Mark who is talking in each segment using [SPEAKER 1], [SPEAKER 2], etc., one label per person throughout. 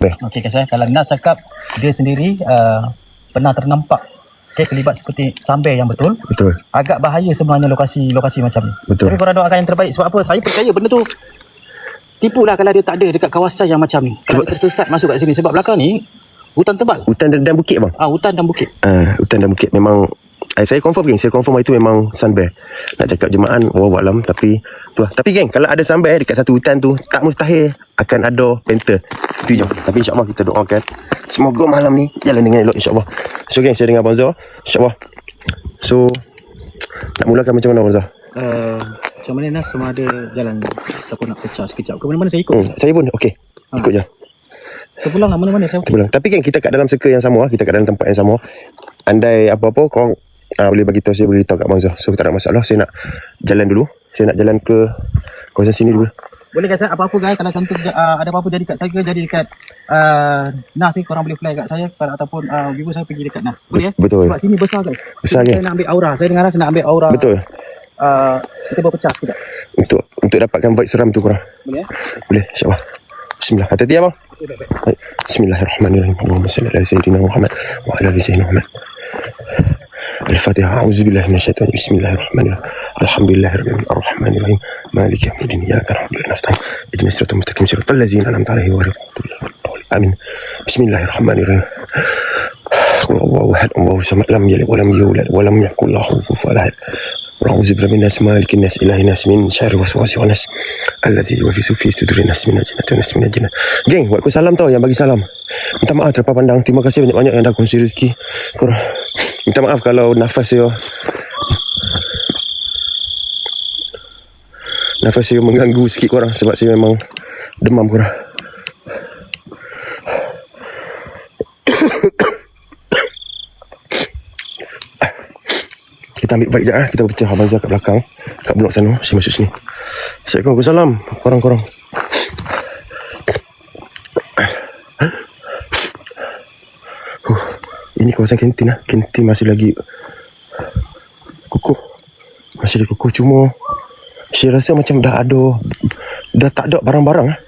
[SPEAKER 1] Okey guys, kalau Nas cakap dia sendiri pernah ternampak terlibat seperti sambil yang betul.
[SPEAKER 2] Betul.
[SPEAKER 1] Agak bahaya sebenarnya lokasi macam ni.
[SPEAKER 2] Betul.
[SPEAKER 1] Tapi korang doakan yang terbaik. Sebab apa? Saya percaya benda tu tipulah kalau dia tak ada dekat kawasan yang macam ni. Kalau dia tersesat masuk kat sini. Sebab belakang ni hutan tebal.
[SPEAKER 2] Hutan dan bukit bang.
[SPEAKER 1] Hutan dan bukit.
[SPEAKER 2] Hutan dan bukit memang saya confirm geng, saya confirm itu memang sun bear. Nak cakap jemaah wallahualam, tapi tu lah. Tapi geng, kalau ada sun bear dekat satu hutan tu, tak mustahil akan ada panther. Itu je. Tapi insya-Allah kita doakan semoga malam ni jalan dengan elok insya-Allah. So geng, saya dengan Abang Zah insya-Allah. So nak mulakan macam mana Abang Zah?
[SPEAKER 1] Macam mana Nas, semua ada jalan ataupun nak pecah sekejap ke mana-mana saya ikut.
[SPEAKER 2] Saya pun okey. Ikut je.
[SPEAKER 1] Kita pulang lah mana-mana saya.
[SPEAKER 2] Kita pulang. Tapi kan kita kat dalam circle yang sama, kita kat dalam tempat yang sama. Andai apa-apa korang boleh bagi tahu, saya boleh tahu kat Bang Zah. So tak ada masalah. Saya nak jalan dulu. Saya nak jalan ke kawasan sini dulu.
[SPEAKER 1] Boleh guys, apa-apa guys, kalau contoh ada apa-apa jadi kat saya, jadi dekat Nas ni, korang boleh fly kat saya ataupun viewer saya pergi dekat Nas. Boleh ya?
[SPEAKER 2] Betul.
[SPEAKER 1] Sebab sini besar guys.
[SPEAKER 2] Besar
[SPEAKER 1] saya nak ambil aura. Saya dengan Nas nak ambil aura.
[SPEAKER 2] Betul.
[SPEAKER 1] Kita berpecah sekejap.
[SPEAKER 2] Untuk dapatkan vibe seram tu korang.
[SPEAKER 1] Boleh ya?
[SPEAKER 2] Boleh, insya-Allah. Bismillah. Hati-hati ya bang. Baik. Bismillahirrahmanirrahim. Allahumma salli ala sayyidina Muhammad wa ala ali sayyidina Muhammad. Al-Fatihah. A'udzubillahi minasyaitonir rajim. Bismillahirrahmanirrahim. Alhamdulillahirabbil arrahmanirrahim. Maliki yaumiddin. Iyyaka na'budu wa iyyaka nasta'in. Ihdinas siratal mustaqim. Siratal ladzina an'amta 'alaihim ghairil maghdubi 'alaihim. Amin. Bismillahirrahmanirrahim. Qul huwallahu ahad. Allahu samad. Lam yalid wa lam yulad wa lam yakul lahu kufuwan ahad. A'udzu birabbin nas, malikin nas, ilahin nas, min syarri waswasil khannas allazi yuwaswisu fi sudurin nas, minal jinnati wan nas, minal jinnah. Geng, buat salam tau yang bagi salam. Minta maaf terlepas pandang. Terima kasih banyak-banyak yang dah kongsi rezeki korang. Minta maaf kalau nafas saya mengganggu sikit korang sebab saya memang demam korang. Kita ambil baik sekejap. Kita pecah Abang Zah kat belakang, kat blok sana. Saya masuk sini. Assalamualaikum. Salam korang-korang. Ini kawasan kantin lah. Kantin masih lagi kukuh. Masih lagi kukuh. Cuma saya rasa macam dah tak ada barang-barang lah.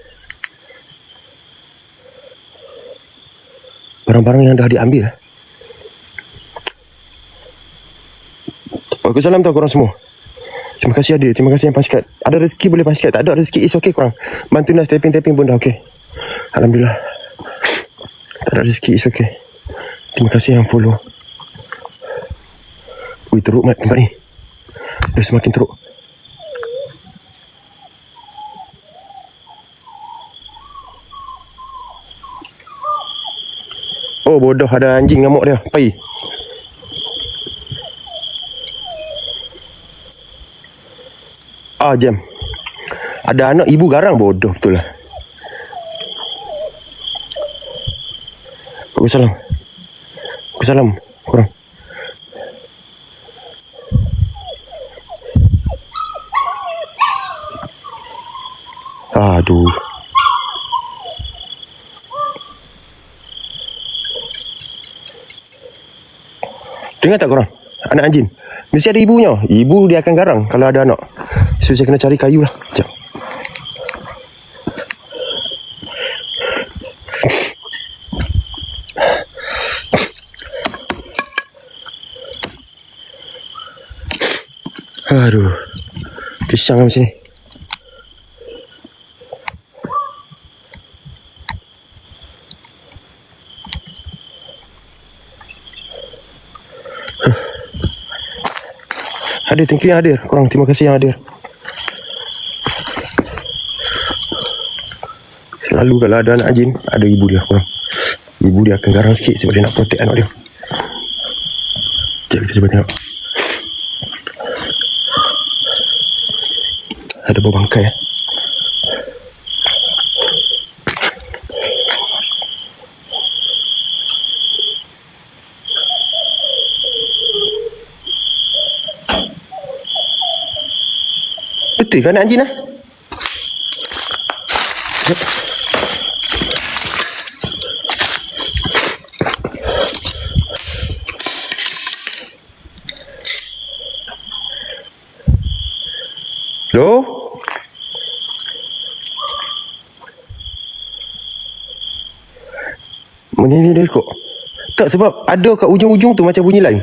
[SPEAKER 2] Barang-barang yang dah diambil lah. Waalaikumsalam tau korang semua. Terima kasih ada. Terima kasih yang paskat. Ada rezeki boleh paskat. Tak ada rezeki is okay korang. Bantu Nas tapping-tapping pun dah okay. Alhamdulillah. Tak ada rezeki is okay. Terima kasih yang follow. Ui, teruk mat tempat ni. Dah semakin teruk. Oh bodoh, ada anjing ngamuk dia. Pai. Jam. Ada anak ibu garang, bodoh betul lah. Waalaikumsalam korang. Aduh. Dengar tak korang? Anak anjing mesti ada ibunya. Ibu dia akan garang kalau ada anak. So saya kena cari kayu lah. Sekejap. Aduh. Pisang lah macam ni. Hadir, thank you yang hadir. Korang terima kasih yang hadir. Selalu kalau ada anak anjing, ada ibu dia korang. Ibu dia akan garang sikit sebab dia nak protect anak dia. Sekejap kita cuba tengok. Ada bau bangkai. Betul kan anjing lah? Hello? Menyanyi dia kok. Tak, sebab ada kat ujung-ujung tu macam bunyi lain.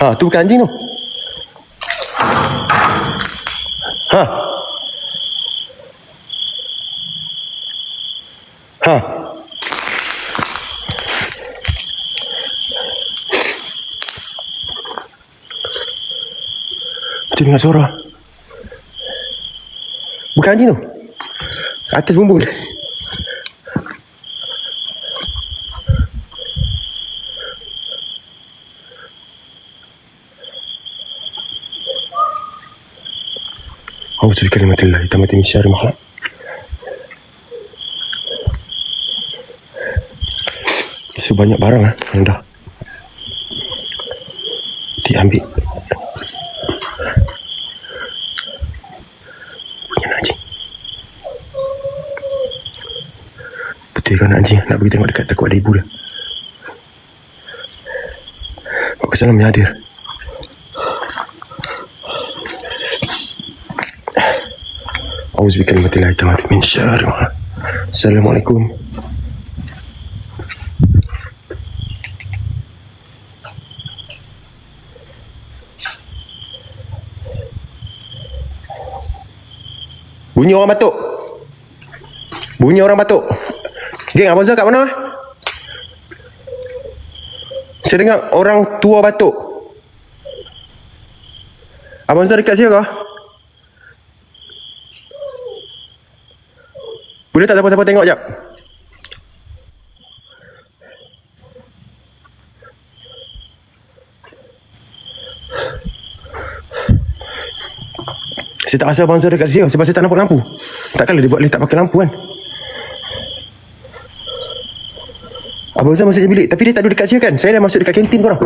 [SPEAKER 2] Ha, tu bukan anjing tu. Ha. Ha. Macam dengar suara. Bukan anjing tu. Atas bumbung. A'udzu bikalimatillahi tammati min syarri ma khalaq. Sebanyak barang yang dah diambil. Punya anjing. Betul kan anjing nak pergi tengok dekat, takut ada ibu dia. Pak Salam yang hadir. A'udzu bikalimatillahi tammati min syarri ma khalaq. Assalamualaikum. Bunyi orang batuk. Bunyi orang batuk. Geng, Abang Zah kat mana? Saya dengar orang tua batuk. Abang Zah dekat sini kah? Boleh tak siapa-siapa tengok jap? Saya tak rasa Abang Zah dekat sini sebab saya tak nampak lampu. Takkanlah dia buat tak pakai lampu kan? Abang Zah masuk je bilik, tapi dia tak duduk dekat sini kan? Saya dah masuk dekat kantin korang.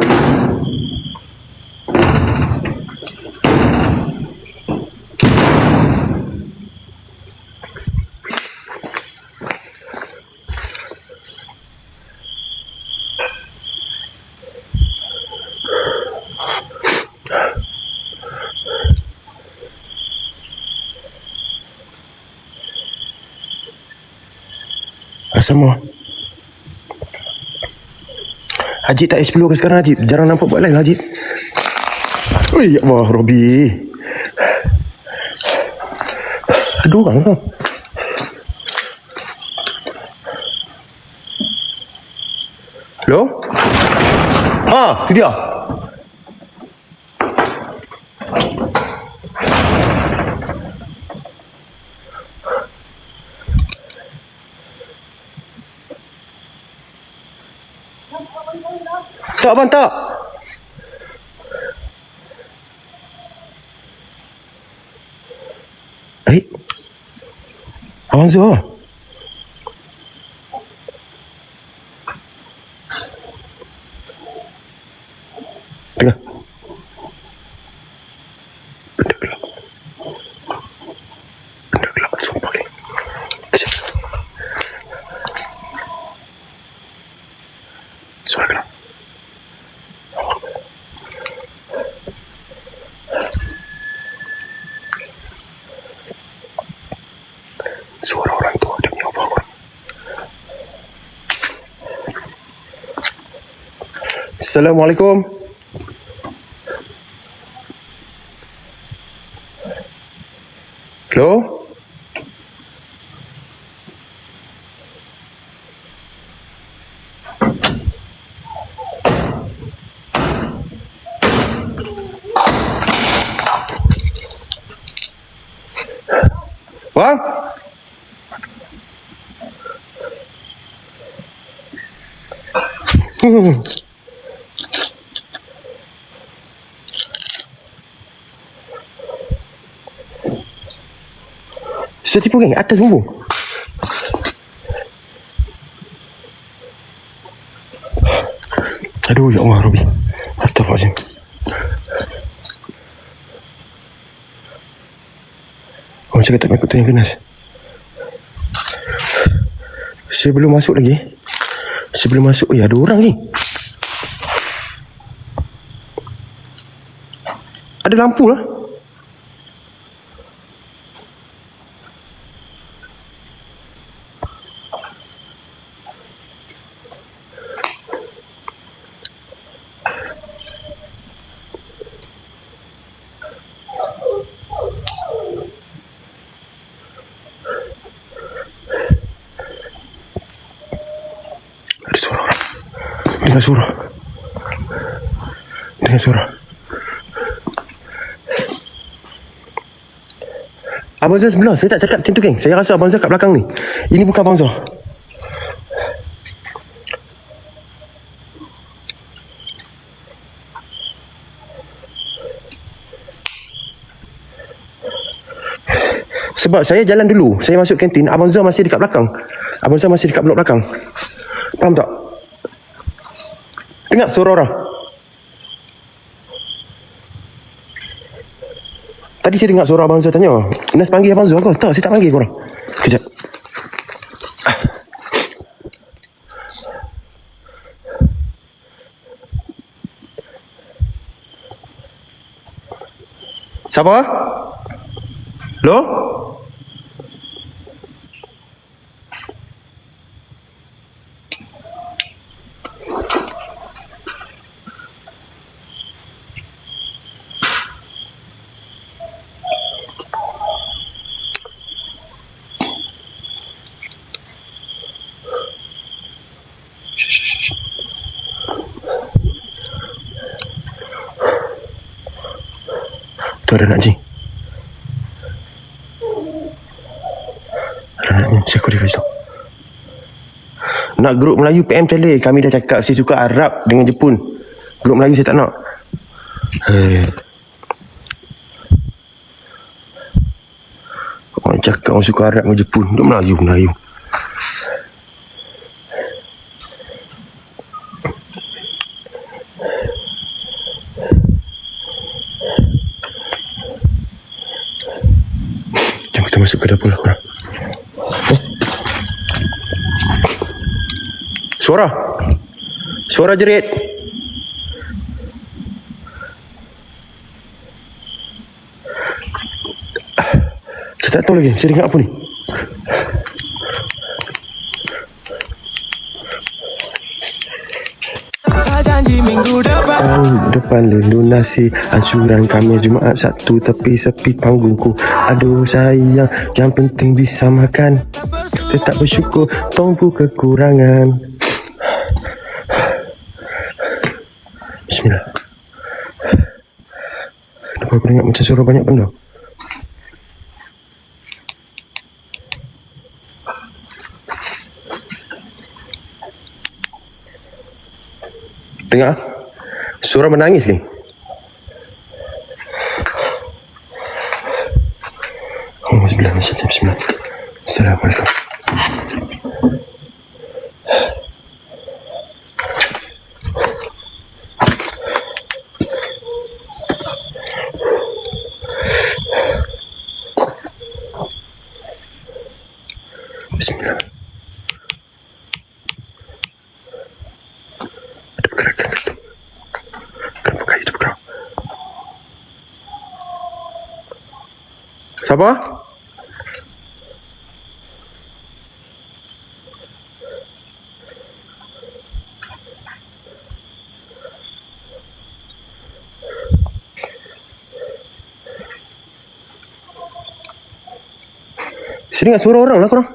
[SPEAKER 2] Sama Haji tak explore ke sekarang Haji? Jarang nampak buat live lah Haji. Oi, ya Allah, Robi. Ada orang tu. Hello? Ah, tu dia. Tak abang, tak. Abang Zah. Dengar. Benda gelap. Benda gelap, sumpah ni. Kejap. Suara gelap. Suara orang tua demi Allah. Assalamualaikum. Hello? Bang? Saya tipu geng atas bumbung. Aduh ya Allah Robi. Astagfirullahaladzim. Orang cakap tak ikut tu yang kenas. Saya belum masuk lagi. Sebelum masuk, ada orang ni. Ada lampu lah. Dengar suara. Dengar suara. Abang Zah sebelah. Saya tak cakap macam tu, geng. Saya rasa Abang Zah kat belakang ni. Ini bukan Abang Zah. Sebab saya jalan dulu. Saya masuk kantin. Abang Zah masih dekat belakang. Abang Zah masih dekat blok belakang. Faham tak? Dengar suara orang. Tadi saya dengar suara Abang Zah tanya, Nas panggil Abang Zah kau? Tak, saya tak panggil korang. Kejap. Siapa? Lo? Tu ada nak jing. Ada nak jing. Saya kulit tu. Nak grup Melayu PM tele. Kami dah cakap saya suka Arab dengan Jepun. Grup Melayu saya tak nak. Orang cakap orang suka Arab dengan Jepun. Grup Melayu. Jom kita masuk ke dapur lah korang. Suara jerit. Saya tak tahu lagi. Saya dengar apa ni?
[SPEAKER 3] Janji minggu depan
[SPEAKER 2] Depan lunasi ansuran kami Jumaat Sabtu tepi sepi panggungku. Aduh sayang, yang penting bisa makan. Tetap bersyukur, tunggu kekurangan. Bismillah. Kenapa aku dengar macam suara banyak benda? Dengar? Suara menangis ni. Bismillah. Assalamualaikum. Bismillah. Ada pergerakan ke tu? Kenapa kayu tu bergerak? Siapa? Saya dengar suara orang lah korang.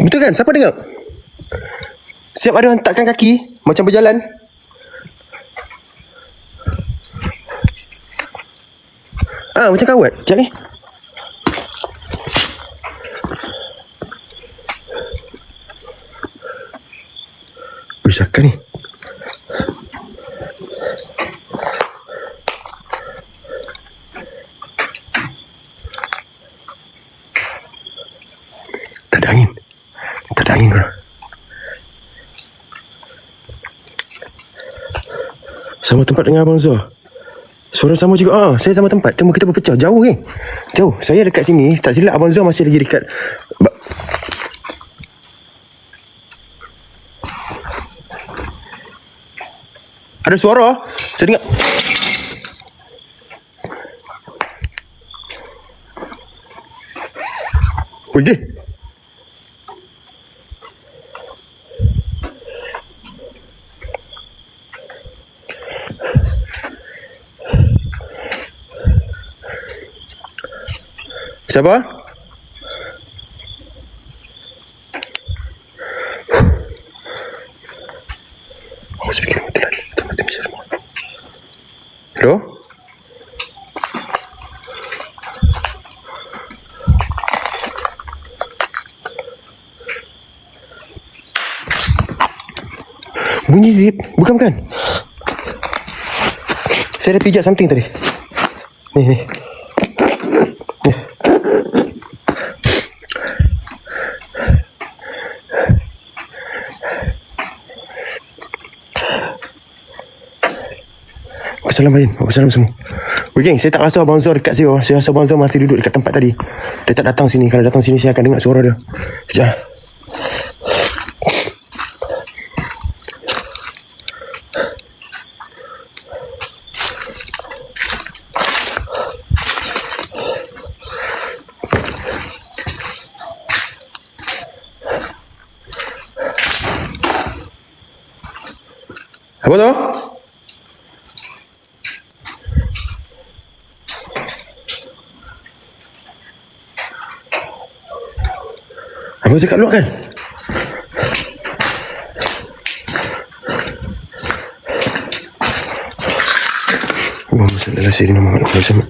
[SPEAKER 2] Betul kan? Siapa dengar? Siap ada hentakkan kaki macam berjalan. Macam kawat. Sekejap ni. Siapa ni? Tak ada angin. Tak ada angin korang. Sama tempat dengan Abang Zah. Suara sama juga. Saya sama tempat. Temu kita berpecah. Jauh kan? Jauh. Saya dekat sini. Tak silap Abang Zah masih lagi dekat. Ada suara. Saya dengar. Wih, Siapa? Aku speaker mati lagi. Mati bisa semua. Hello? Bunyi zip. Bukan. Saya dah pijak something tadi. Ni. Assalamualaikum semua. Okay, geng, saya tak rasa Abang Zor dekat saya. Saya rasa Abang Zor masih duduk dekat tempat tadi. Dia tak datang sini. Kalau datang sini, saya akan dengar suara dia. Sekejap. Apa tu? Abang cakap luar kan? Allahumma salli ala sayyidina Muhammad wa ala alihi wasallam.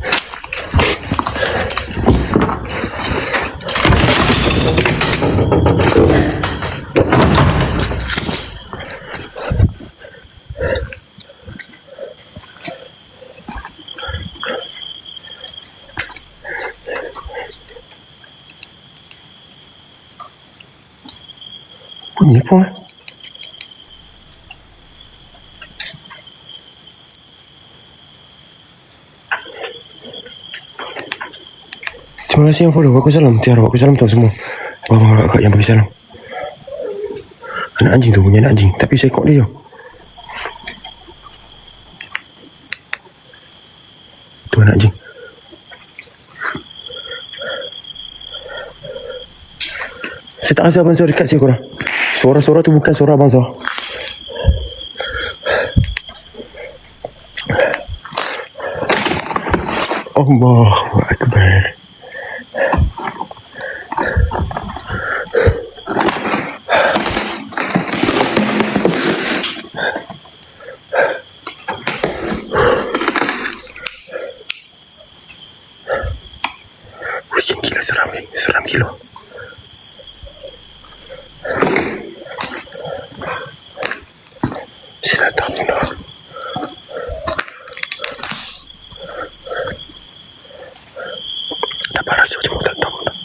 [SPEAKER 2] Bunyi apa? Terima kasih yang follow. Waalaikumsalam. Tiara, waalaikumsalam tahu semua. Abang kakak yang bagi salam. Anak anjing tu, punya anak anjing. Tapi saya kok dia. Tu anak anjing. Saya tak rasa Abang Zor dekat saya korang. Suara-suara tu bukan suara Abang Zor. Allahu Akbar. Wih, gila seram ni. Seram gila. Saya tak tahu dah. Dapat rasa cuma tak tahu dah.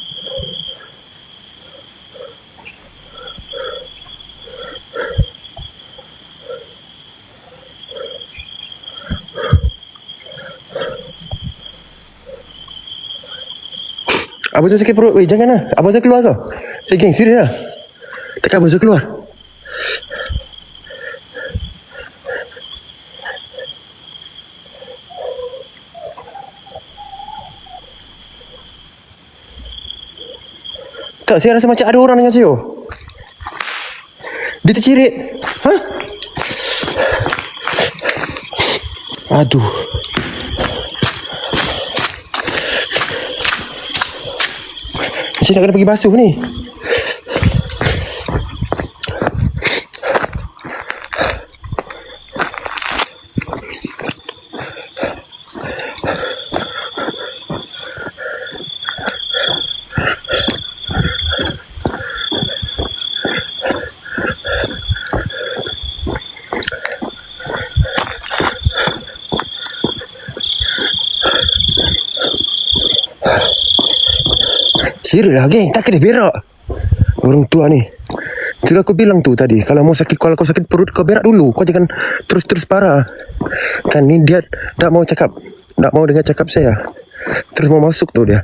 [SPEAKER 2] Abang Zul sakit perut. Weh, jangan lah. Abang Zul keluar kau. Geng, serius lah. Takkan Abang Zul keluar. Tak, saya rasa macam ada orang dengan saya. Dia tercirit. Hah? Aduh. Saya nak kena pergi basuh ni. Serius lah geng, tak kena berak. Orang tua ni. Sudah aku bilang tu tadi, kalau kau sakit perut kau berak dulu. Kau jangan terus parah. Kan ni dia tak mau cakap. Tak mau dengar cakap saya. Terus mau masuk tu dia.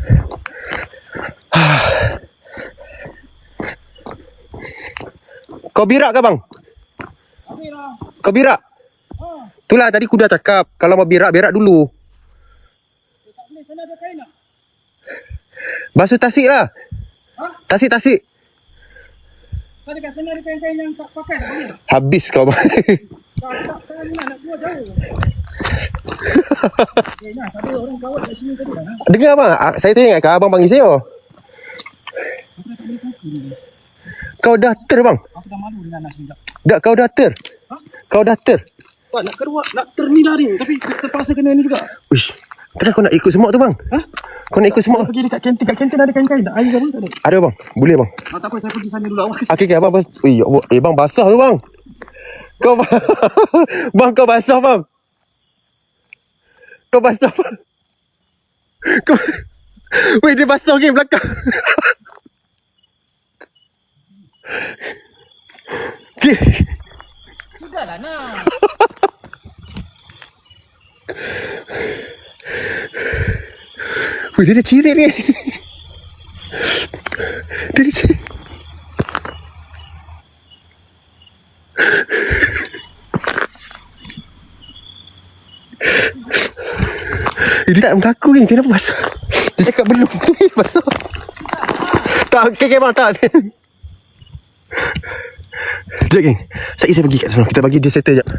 [SPEAKER 2] Kau berak ke bang? Kau berak? Itulah tadi aku dah cakap, kalau mau berak dulu. Basuh tasik lah. Tasik.
[SPEAKER 1] Tadi kat sana ada kain-kain yang tak pakai dah.
[SPEAKER 2] Habis kau bang.
[SPEAKER 1] Tak nak keluar jauh. Ada orang kawal kat sini tadi lah.
[SPEAKER 2] Dengar abang, saya tanya kat abang panggil saya. Kau dah bang?
[SPEAKER 1] Aku dah malu dengan Anas ni.
[SPEAKER 2] Tak, kau dah
[SPEAKER 1] Ha?
[SPEAKER 2] Kau dah
[SPEAKER 1] Wah, nak keluar, nak ni lari. Tapi terpaksa kena ni juga.
[SPEAKER 2] Uish, takkan kau nak ikut semua tu bang?
[SPEAKER 1] Ha?
[SPEAKER 2] Kau nak ikut semua?
[SPEAKER 1] Pergi dekat kantin. Kat kantin ada kain-kain tak? Air ke apa? Tak ada.
[SPEAKER 2] Ada bang, boleh bang.
[SPEAKER 1] Tak apa, saya pergi sana dulu. Awak
[SPEAKER 2] Okey, abang ya Allah. Bang basah tu bang. Kau bang, kau basah bang. Kau basah bang. Kau weh, dia basah lagi belakang. Okay.
[SPEAKER 1] sudahlah nak.
[SPEAKER 2] Weh, dia dah cirit ni. Dia dah cirit. Dia tak mengaku ni. Kenapa basah? Dia cakap belum. Basah. Tak, okay bang, tak. Sekejap geng. Saya pergi kat sana. Kita bagi dia settle sekejap.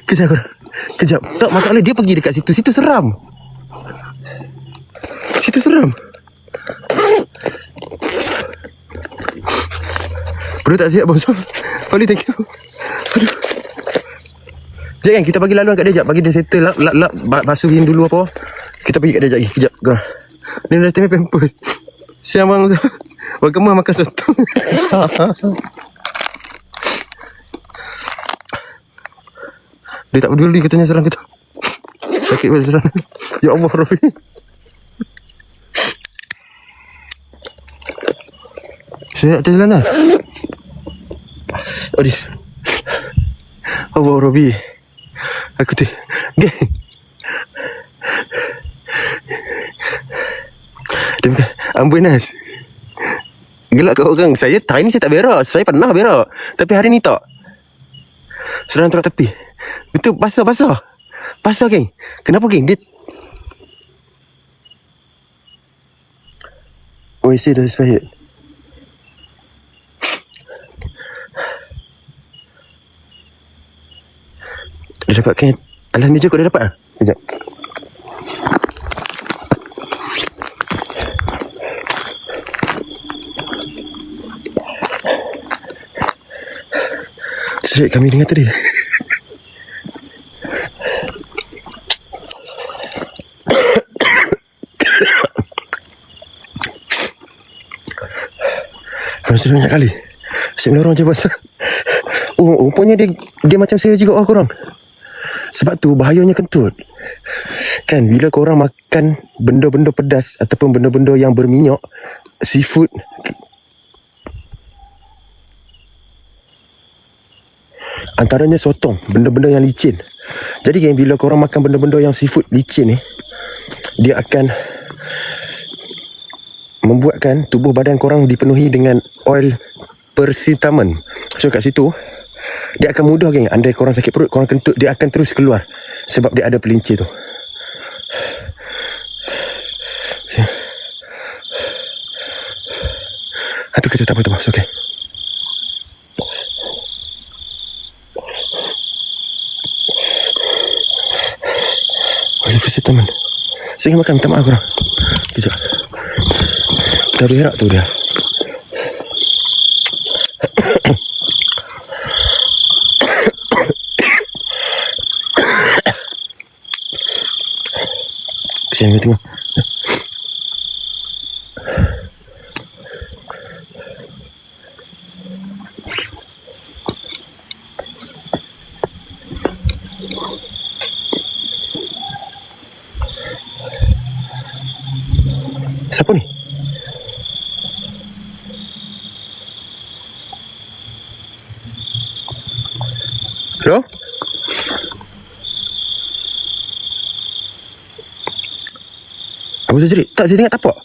[SPEAKER 2] Kejap korang. Kejap. Tak, masalah dia pergi dekat situ. Situ seram. Situ seram. Perut tak siap bang. Fali, thank you. Aduh. Sekejap kan, kita bagi laluan kat dia sekejap. Bagi dia settle lap, basuhin dulu apa. Kita pergi kat dia sekejap lagi. Sekejap korang. Ni dah tengah pampers. Siang bang. Bang Kemal makan sotong. Dia tak peduli katanya serang kita. Sakit balik serang. Ya Allah Rabbi. Saya nak jalan lah. Odis. Allah Rabbi. Aku tu. Geng. Dia bukan ambulans. Gelak kat orang. Hari ni saya tak berak. Saya pernah berak. Tapi hari ni tak. Serang dekat tepi. Betul, basah. Basah geng. Kenapa geng? Dia OIC dah expired. Dia dapat kan alas meja kau dah dapat ah? Sekejap. Serik kami dengar tadi. Masih banyak kali. Asyik melorong je basah. Oh, rupanya dia macam saya juga korang. Sebab tu bahayanya kentut. Kan bila korang makan benda-benda pedas ataupun benda-benda yang berminyak, seafood, antaranya sotong, benda-benda yang licin. Jadi kan bila korang makan benda-benda yang seafood licin ni, dia akan membuatkan tubuh badan korang dipenuhi dengan oil persitamen. So kat situ dia akan mudah geng. Andai korang sakit perut, korang kentut, dia akan terus keluar. Sebab dia ada pelincir tu. Itu kata tak apa tu bos. Okay. Oil persitamen. Saya ingin makan, minta maaf korang. Kejap. Dah berak tu dia. Kesian dia tengok. Siapa ni? Hello? Apa saya jerit? Tak, saya dengar tapak.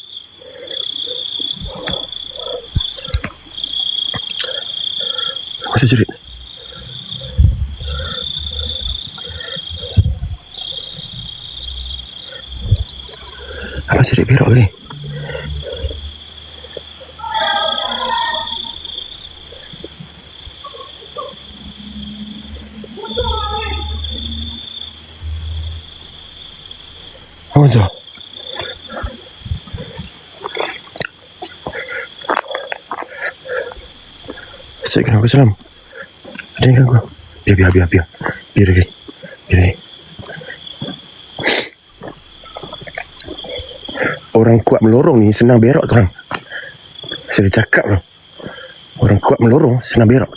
[SPEAKER 2] Apa saya jerit? Apa jerit berak ni? Azhar. Assalamualaikum warahmatullahi wabarakatuh. Ada yang ganggu? Biar lagi. Orang kuat melorong ni senang berak korang. Saya dah cakap lah. Orang kuat melorong senang berak.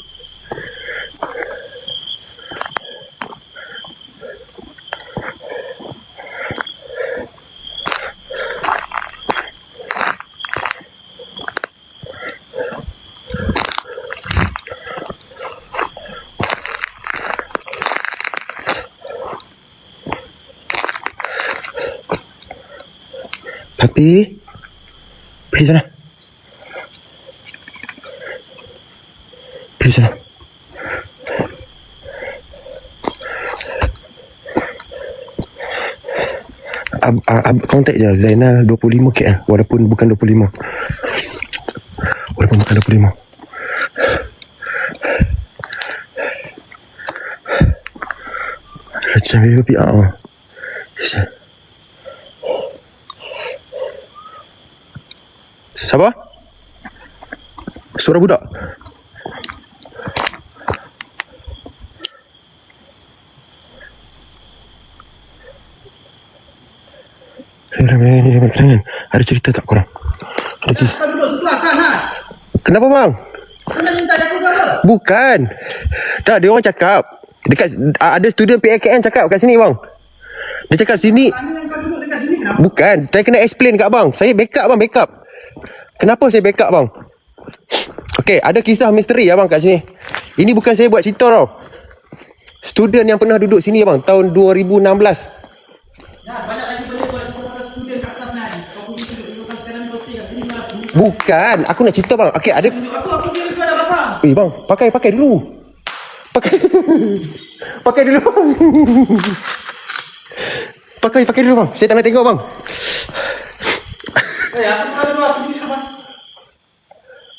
[SPEAKER 2] Pergi sana. Kontak je Zainal 25 KL. Walaupun bukan 25. Macam dia PR. Siapa? Suara budak. Ada cerita tak korang? Kenapa bang? Bukan. Tak, dia orang cakap dekat ada student PAKN cakap kat sini bang. Dia cakap sini. Bukan, saya kena explain kat abang. Saya backup bang, backup. Kenapa saya backup bang? Okey, ada kisah misteri abang kat sini. Ini bukan saya buat cerita tau. Student yang pernah duduk sini abang tahun 2016. Bukan, aku nak cerita bang. Okey, ada. Bang, pakai dulu. Pakai dulu bang. Pakai dulu bang. Saya tak nak tengok bang.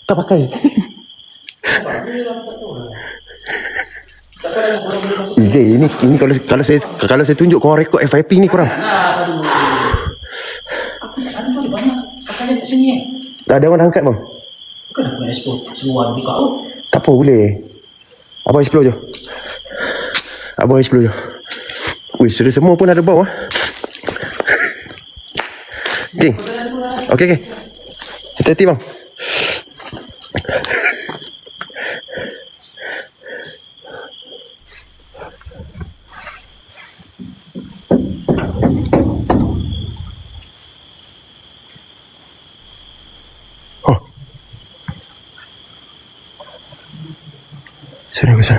[SPEAKER 2] Tak pakai. Ini kalau saya tunjuk korang rekod FYP ni korang. Tak ada orang angkat bang.
[SPEAKER 1] Bukan aku nak explore semua di kau.
[SPEAKER 2] Tak apa, boleh. Abang explore je. Wih, sudah semua pun ada bau. Okay. Okay. Hati-hati bang. Oh. Sudah.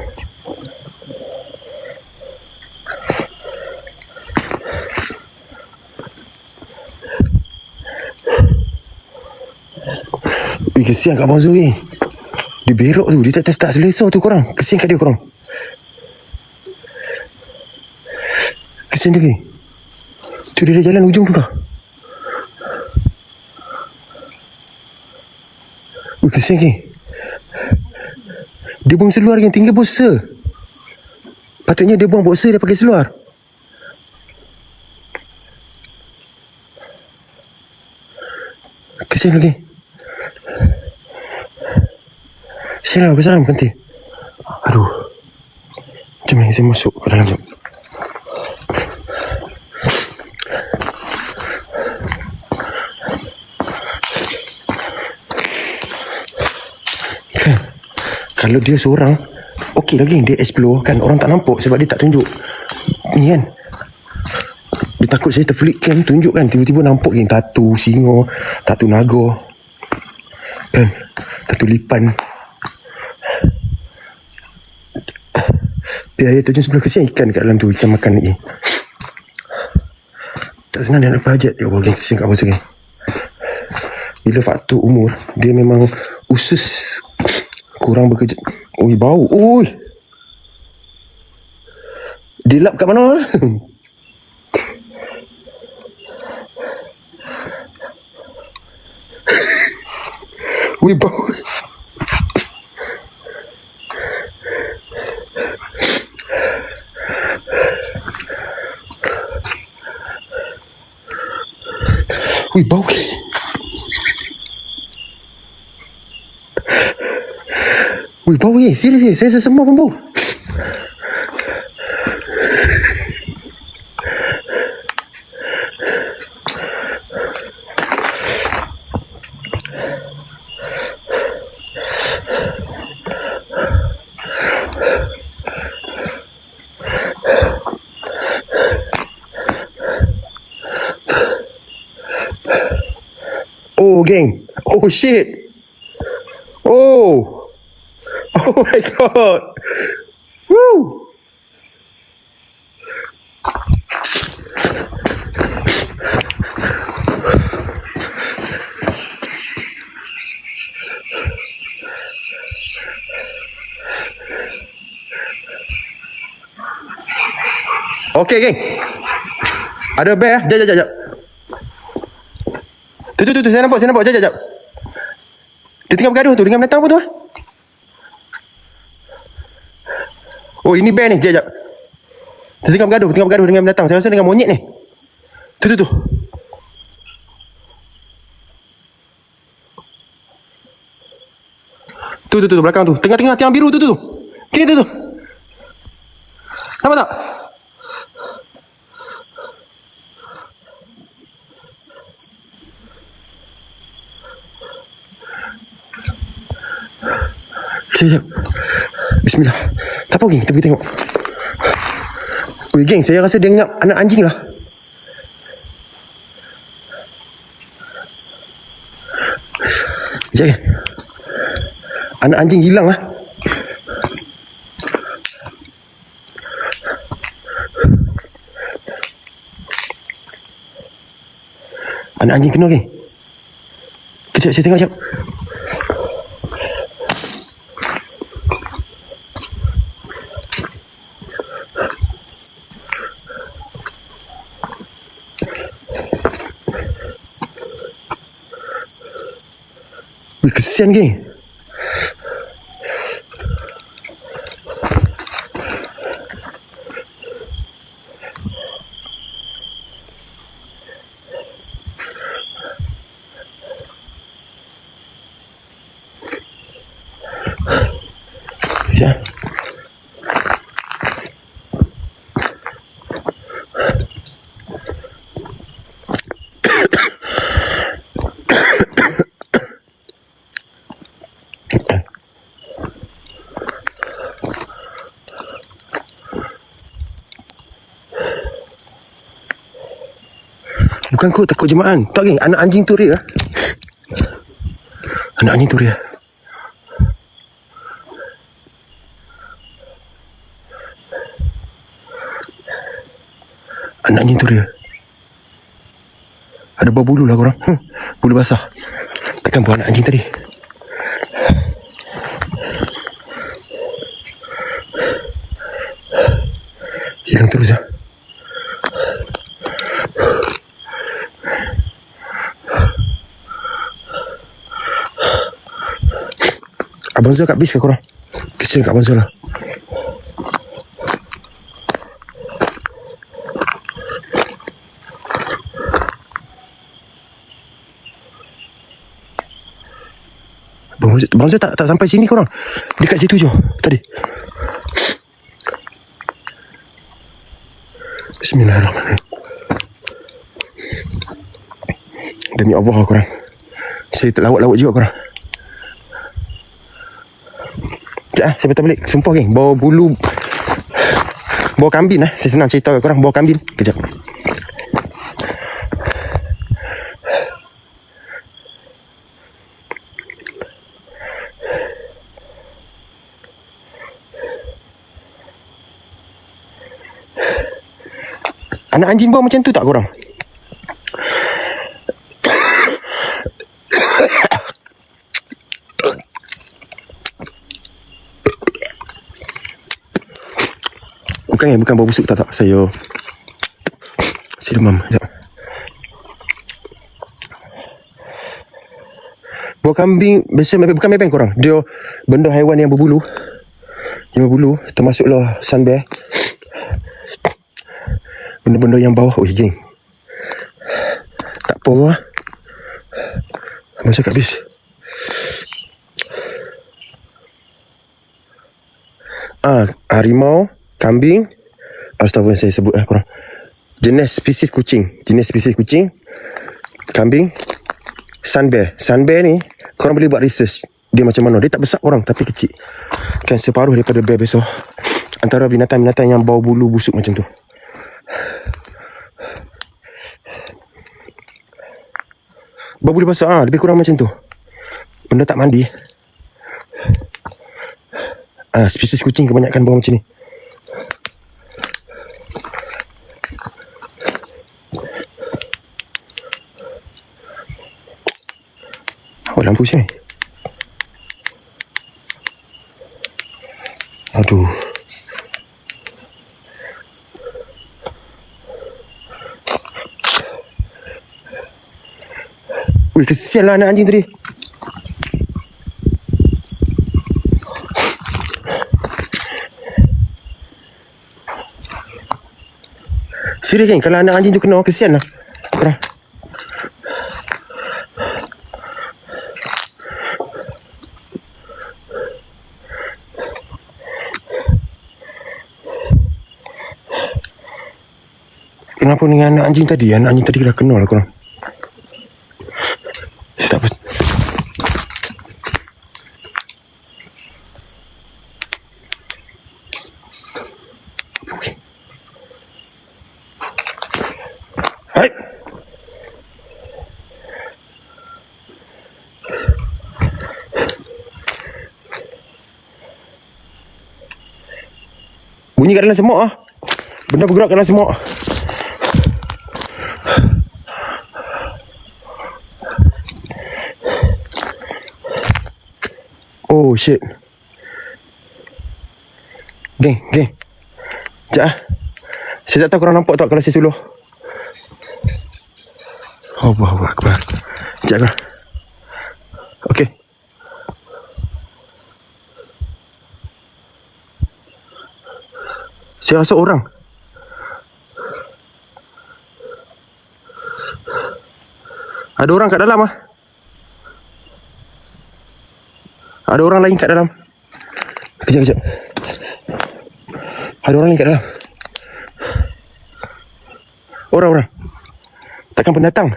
[SPEAKER 2] Kesian kat Abang Zul ni. Dia berok tu. Dia tak selesa tu korang. Kesian kat dia korang. Kesian dia ni. Tu dia dah jalan ujung tu dah. Kesian ni. Dia buang seluar yang tinggal boxer. Patutnya dia buang boxer, dia pakai seluar. Kesian lagi. Salam penting. Aduh. Jom saya masuk ke dalam jom. Kalau dia seorang, okey lagi dia explore kan, orang tak nampak sebab dia tak tunjuk. Ni kan. Dia takut saya terflick cam tunjuk kan, tiba-tiba nampak yang tatu singa, tatu naga. Kan? Tatu lipan. Biar air terjun sebelah, kesian ikan kat dalam tu, ikan makan ni. Tak senang dia nak berhajat. Ya Allah, kesian kat Abang Zul ni. Bila faktor umur, dia memang usus kurang bekerja. Ui, bau. Ui. Dia lap kat mana? Ui, bau. Wih, bau. Wih, bau ye. Serius. Saya semua pun bau. Oh, geng. Oh, shit. Oh. Oh my god. Woo. Okay, geng. Ada bear. Jap. Tu, saya nampak. Jap. Dia tengah bergaduh tu dengan binatang apa tu? Oh, ini bear ni. Jap. Dia tengah bergaduh dengan binatang. Saya rasa dengan monyet ni. Tu. Tu belakang tu. Tengah tiang biru tu. Kiri tu. Nampak tak? Sekejap. Bismillah. Tak apa, geng. Kita pergi tengok. Ui, geng. Saya rasa dia ingat anak anjing lah. Sekejap, geng. Anak anjing hilang lah. Anak anjing kena, geng. Kejap, saya tengok sekejap. Wih, kesian, geng. Ya. Bukan kot takut jemaah. Tak, geng. Anak anjing tu ria. Anak anjing tu ria. Anak anjing tu ria. Ada bau bulu lah korang. Bulu basah. Takkan buat anak anjing tadi. Hilang terus lah. Abang Zul kat bis ke korang? Kesian kat Abang Zul lah. Abang Zul tak sampai sini korang. Dia kat situ je tadi. Bismillahirrahmanirrahim. Demi Allah korang. Saya terlawak-lawak juga korang. Sekejap, saya patah balik. Sumpah, geng. Bawa bulu, bawa kambing lah. Saya senang cerita kat korang. Bawa kambing. Kejap. Anak anjing bawa macam tu tak korang? Bukan bau busuk, tak. Saya demam. Sekejap. Buah kambing biasa, bukan mebeng korang. Dia benda haiwan yang berbulu. Yang berbulu, termasuklah sun bear. Benda-benda yang bawah. Oh, geng. Tak apa lah. Masa kat bis. Harimau, kambing. Astagfirullah, saya sebut korang. Jenis spesies kucing. Kambing. Sun bear. Sun bear ni korang boleh buat research. Dia macam mana. Dia tak besar orang tapi kecil. Kan separuh daripada bear besar. Antara binatang-binatang yang bau bulu busuk macam tu. Bau bulu basah. Lebih kurang macam tu. Benda tak mandi. Spesies kucing kebanyakan bau macam ni. Oh, lampu sini. Aduh. Wih, kesian lah anak anjing tadi. Serius kan, kalau anak anjing tu kena, kesian lah korang. Kenapa dengan anak anjing tadi? Anak anjing tadi dah kena lah korang. Saya tak apa. Okay. Hai. Bunyi kat dalam semak ah. Benda bergerak kat dalam semak. Oh shit. Geng. Sekejap ah. Saya tak tahu korang nampak tak kalau saya suluh. Allahu Akbar. Sekejap korang. Okay. Saya rasa orang. Ada orang kat dalam ah. Ada orang lain kat dalam. Kejap. Ada orang lain kat dalam. Orang. Takkan pendatang.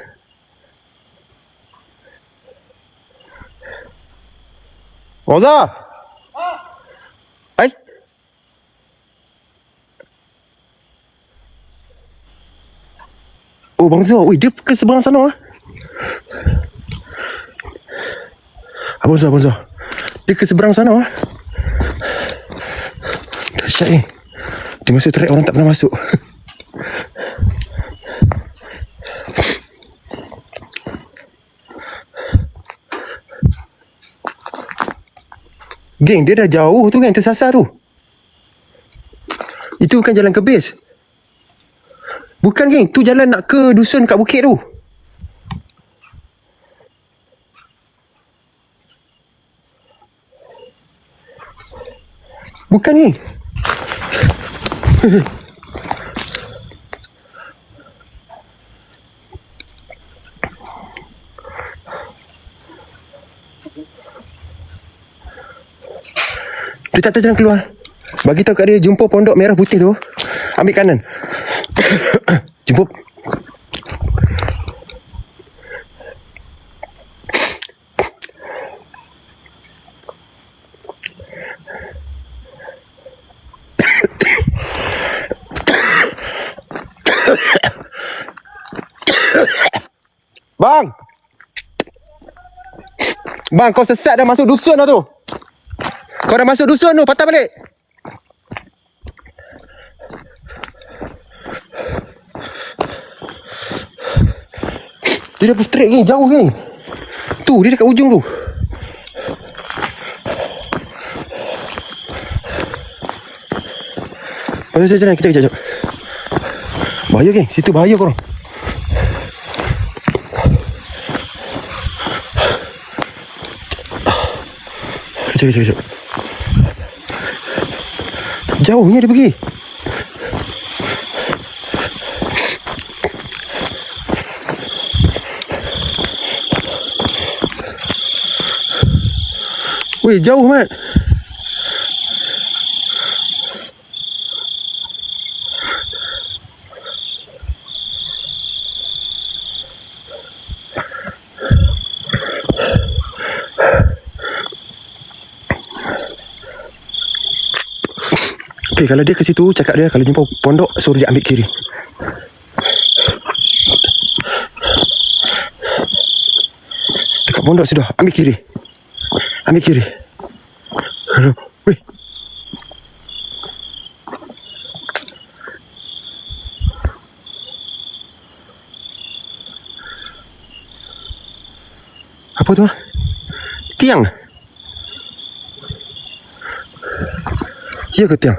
[SPEAKER 2] Roza. Hai. Oh, Bang Zul. Ui, dia ke seberang sana ah. Abang Zul. Dia ke seberang sana ah. Dahsyat ni. Dia masuk track orang tak pernah masuk. Geng, dia dah jauh tu kan, tersasar tu. Itu bukan jalan ke base. Bukan geng, tu jalan nak ke dusun kat bukit tu. Bukan ni. Dia tak tahu jalan keluar. Bagi tahu kat dia, jumpa pondok merah putih tu, ambil kanan. Jumpa. Bang, kau sesat dah masuk dusun dah tu. Kau dah masuk dusun tu, patah balik. Dia dah straight geng, jauh geng. Tu, dia dekat ujung tu. Pasal saya jalan, kejap. Bahaya geng, situ bahaya korang. Kejap. Jauhnya dia pergi. Weh, jauh Mat. Okay, kalau dia ke situ, cakap dia kalau jumpa pondok, suruh dia ambil kiri. Dekat pondok sudah, ambil kiri. Ambil kiri. Kalau, weh. Apa tu? Tiang? Ya ke tiang?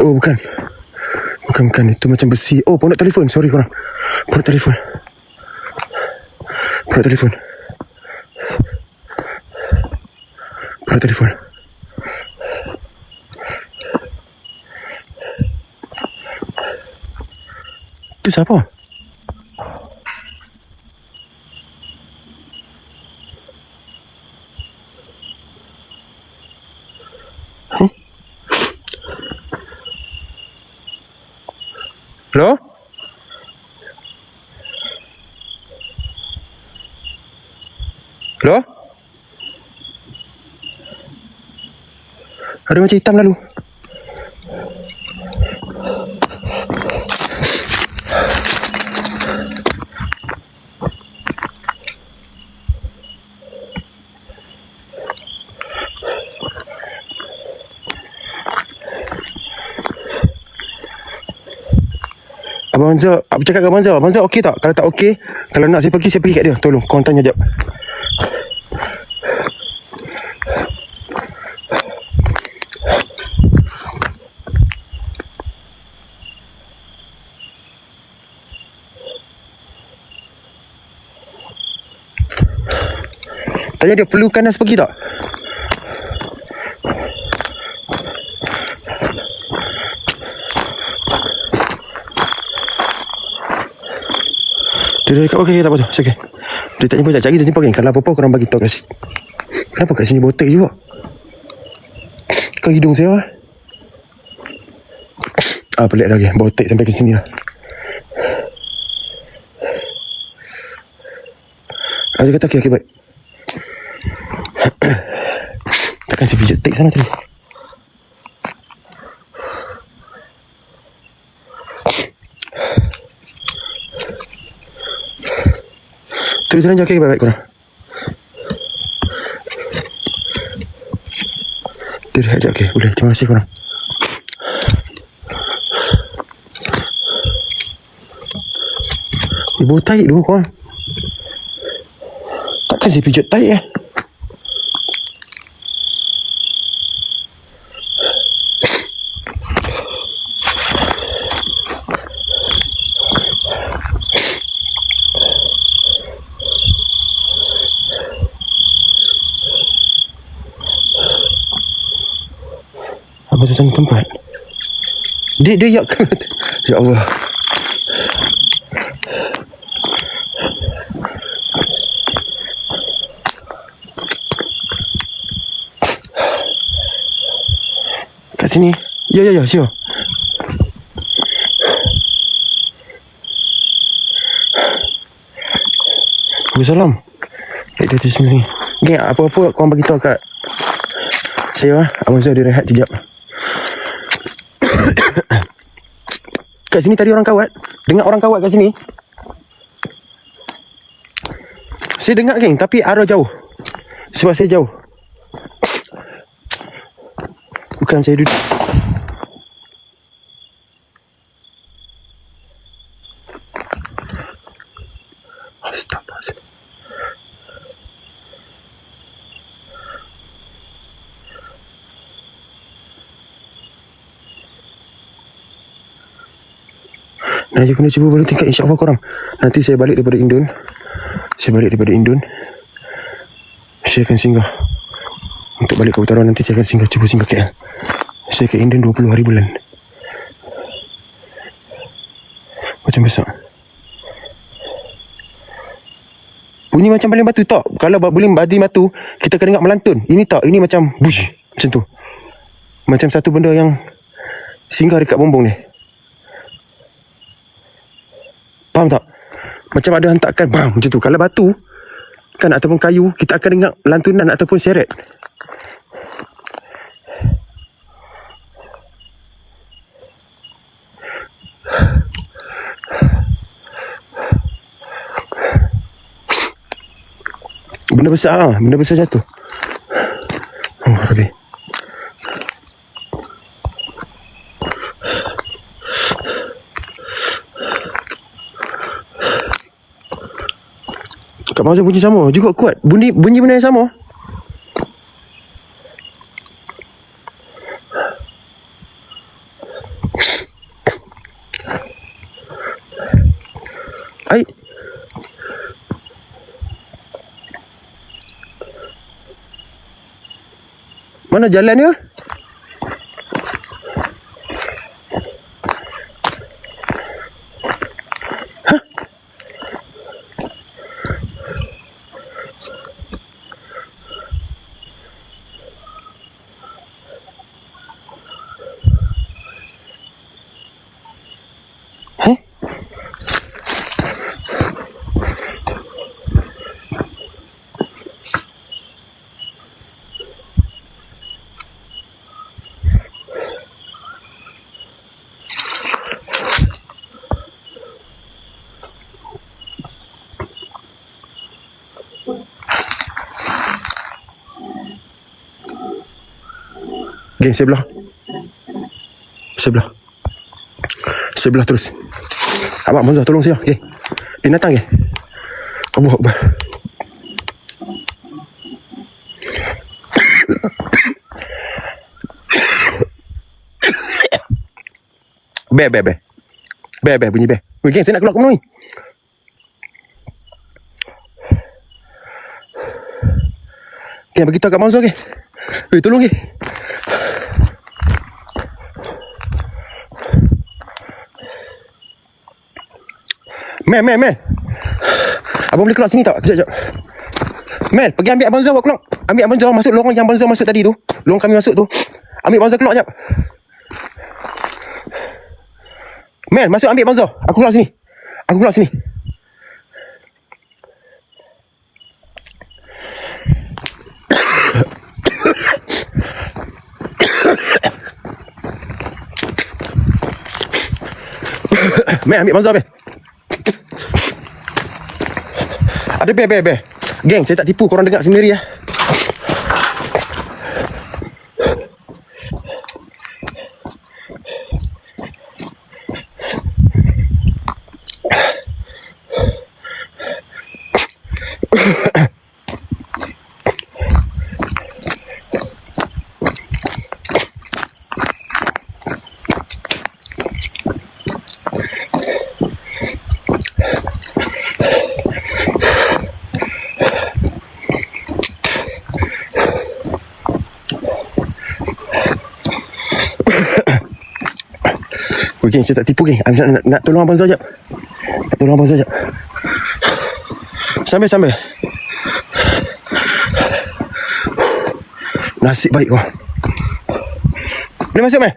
[SPEAKER 2] Oh, bukan. Bukan. Itu macam besi. Oh, pondok telefon. Sorry korang. Pondok telefon. Pondok telefon. Pondok telefon. Itu siapa? Hello? Hello? Ada macam hitam lalu. Abang Hamzah, aku cakap dengan Abang Hamzah. Abang Hamzah okey tak? Kalau tak okey, kalau nak saya pergi kat dia. Tolong, korang tanya jap. Tanya dia perlukan Nas pergi tak? Dia dekat, okey, tak apa tu. Okey. Dia tak jumpa, cari dia jumpa kan. Kalau apa-apa korang bagi tahu kat sini. Kenapa kat sini botak juga? Kau hidung saya lah. Pelik lagi. Botak sampai ke sini lah. Dia kata okey, baik. Takkan saya pijak tik sana tadi. Terus jalan je, okey, baik-baik korang. Dia rehat je, okey, boleh. Terima kasih korang. Ibu taik dulu korang. Takkan saya pijak taik eh. Apa tu sana tempat? Dia yak ke? Ya Allah. Kat sini. Ya, sure. Waalaikumsalam. Dia tu sini. Geng, apa-apa korang bagi tahu kat saya lah. Abang Zul dia rehat sekejap. Kat sini tadi orang kawat. Dengar orang kawat kat sini. Saya dengar geng, tapi arah jauh. Sebab saya jauh. Bukan saya duduk. Astagfirullah. Nah, you kena cuba balik tingkat, insyaAllah korang. Nanti saya balik daripada Indon. Saya akan singgah. Untuk balik ke utara nanti saya akan cuba singgah KL. Saya ke Indon 20 hari bulan. Macam besar. Bunyi macam baling batu tak? Kalau baling batu kita akan dengar melantun. Ini tak, ini macam bush. Macam tu. Macam satu benda yang singgah dekat bumbung ni. Faham tak? Macam ada hentakan bam macam tu. Kalau batu kan ataupun kayu, kita akan dengar lantunan ataupun seret. Benda besar jatuh. Oh, Rabbi. Kat bawah bunyi sama juga kuat. Bunyi benda yang sama. Ai. Mana jalannya? Hah? Hah? Geng, sebelah terus. Abang Hamzah tolong saya. Geng, binatang geng. Allahu Akbar. Be bunyi be. Weh geng, saya nak keluar ke mana ni? Geng, bagi tahu kat Hamzah geng. Weh, tolong geng. Mel. Abang boleh keluar sini tak? Sekejap. Mel, pergi ambil Abang Zah buat keluar. Ambil Abang Zah masuk lorong yang Abang Zah masuk tadi tu. Lorong kami masuk tu. Ambil Abang Zah keluar sekejap. Mel, masuk ambil Abang Zah. Aku keluar sini. Mel, ambil Abang Zah, Mel. Ada be. Geng, saya tak tipu, korang dengar sendiri ya. Geng, saya tak tipu geng. Nak tolong Abang Zah sekejap. Sambil. Nasib baik kau. Boleh masuk, Mel?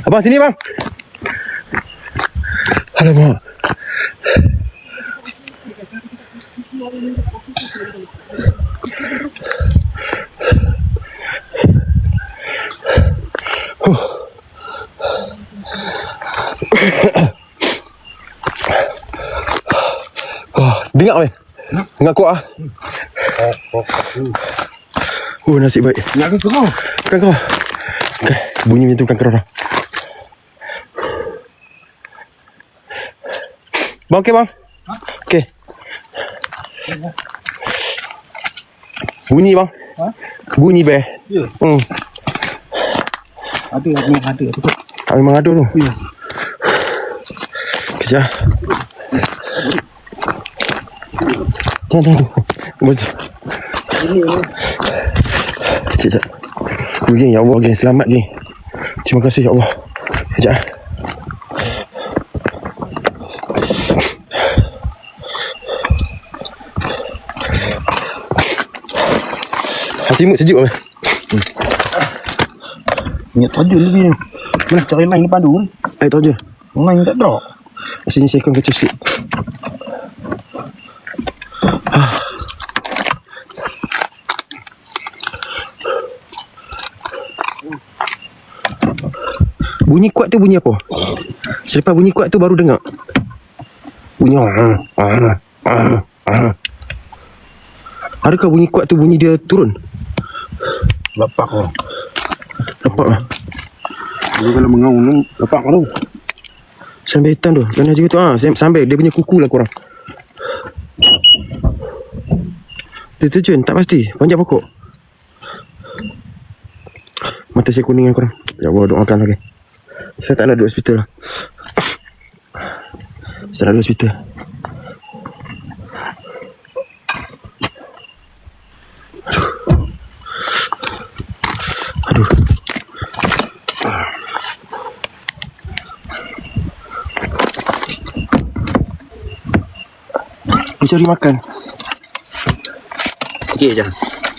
[SPEAKER 2] Abang sini bang. Alamak. Dengar weh. Dengar kuat ah. Nasib baik.
[SPEAKER 1] Nak ke kau?
[SPEAKER 2] Bukan kau. Okay. Bunyi macam tu bukan kerana. Bang, okey bang? Okey. Bunyi bang. Bunyi be.
[SPEAKER 1] Ya. Ada.
[SPEAKER 2] Memang ada tu.
[SPEAKER 1] Ya.
[SPEAKER 2] Kejap. Jangan. Betul. Sekejap. Geng, ya Allah, geng. Selamat, geng. Terima kasih, ya Allah. Sekejap. Selimut sejuk apa?
[SPEAKER 1] Ingat tajul lebih ni. Mana cari main depan tu?
[SPEAKER 2] Air tahu je.
[SPEAKER 1] Main tak ada.
[SPEAKER 2] Sini saya akan kacau sikit. Bunyi kuat tu bunyi apa? Selepas bunyi kuat tu baru dengar. Bunyi Adakah bunyi kuat tu bunyi dia turun?
[SPEAKER 1] Bapak kau.
[SPEAKER 2] Nampak lah.
[SPEAKER 1] Dia kalau mengaung bapak kau tu.
[SPEAKER 2] Sampai hitam tu. Kena juga tu. Sampai dia punya kuku lah korang. Dia terjun. Tak pasti. Panjat pokok. Mata saya kuning korang. Ya Allah, doakan lagi. Saya tak nak duduk hospital lah. Saya nak duduk hospital. Aduh. Dia cari makan.
[SPEAKER 1] Okey je.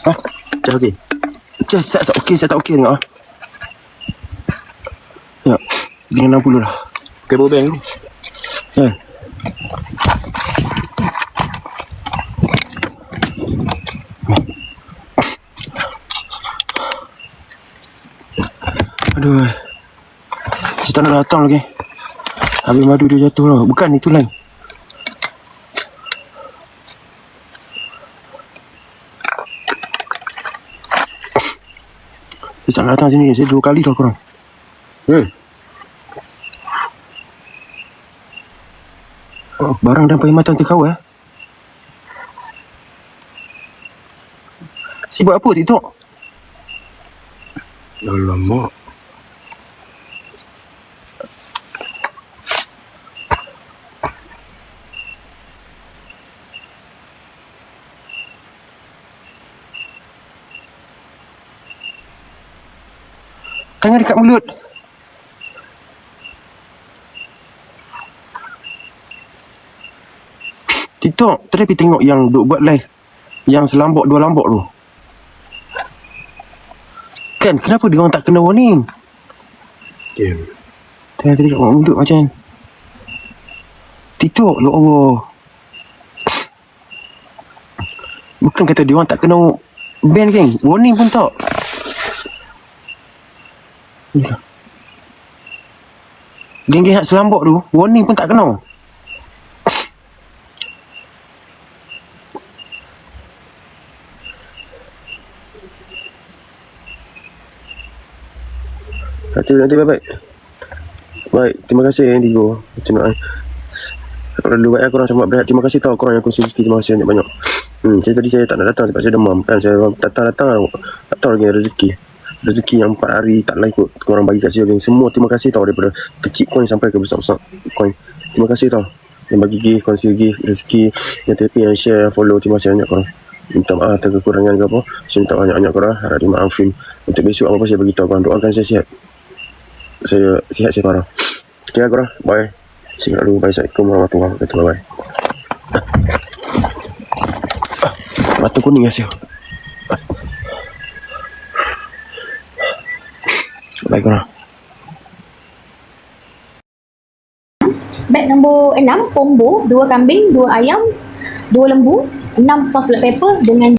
[SPEAKER 2] Ha?
[SPEAKER 1] Dah okey.
[SPEAKER 2] Saya tak okey tengok lah. Ya, dengan 60 lah.
[SPEAKER 1] Okey, bawa bank tu.
[SPEAKER 2] Ya. Aduh. Saya tak nak datang lagi. Habis madu dia jatuh lah. Bukan, itu lain. Saya tak nak datang sini. Saya 2 kali dah korang. Oh, barang dan perkhidmatan terkawal. Si buat apa TikTok?
[SPEAKER 1] Alamak.
[SPEAKER 2] Tangan dekat mulut. TikTok, tadi pergi tengok yang duk buat live. Yang selambok 2 lambok tu. Kan, kenapa dia orang tak kena warning? Tadi kat mulut macam TikTok, ya Allah. Bukan kata dia orang tak kena ban, geng. Warning pun tak. Geng-geng hak selambok tu, warning pun tak kena. Nanti baik-baik. Baik, terima kasih Indigo. Macam mana? Kalau dulu baik aku rasa amat berat. Terima kasih tau korang yang kongsi rezeki. Terima kasih banyak-banyak. Tadi saya tak nak datang sebab saya demam kan. Saya datang-datang tak tahu lagi rezeki yang 4 hari tak lah ikut korang bagi kat saya. Semua terima kasih tau, daripada kecil coin sampai ke besar-besar coin. Terima kasih tau yang bagi gift, kongsi gift, rezeki, yang TP, yang share, follow. Terima kasih banyak korang. Minta maaf atas kekurangan ke apa. Saya minta banyak-banyak korang. Harap dimaafin. Untuk besok apa-apa saya beritahu korang. Doakan saya sihat. Saya sihat, saya parah. Okay lah korang. Bye. Singkat dulu. Bye. Assalamualaikum warahmatullahi wabarakatuh. Bye. Mata kuning lah siap. Bye korang.
[SPEAKER 4] Beg nombor 6, combo 2 kambing, 2 ayam, 2 lembu, 6 sos black pepper dengan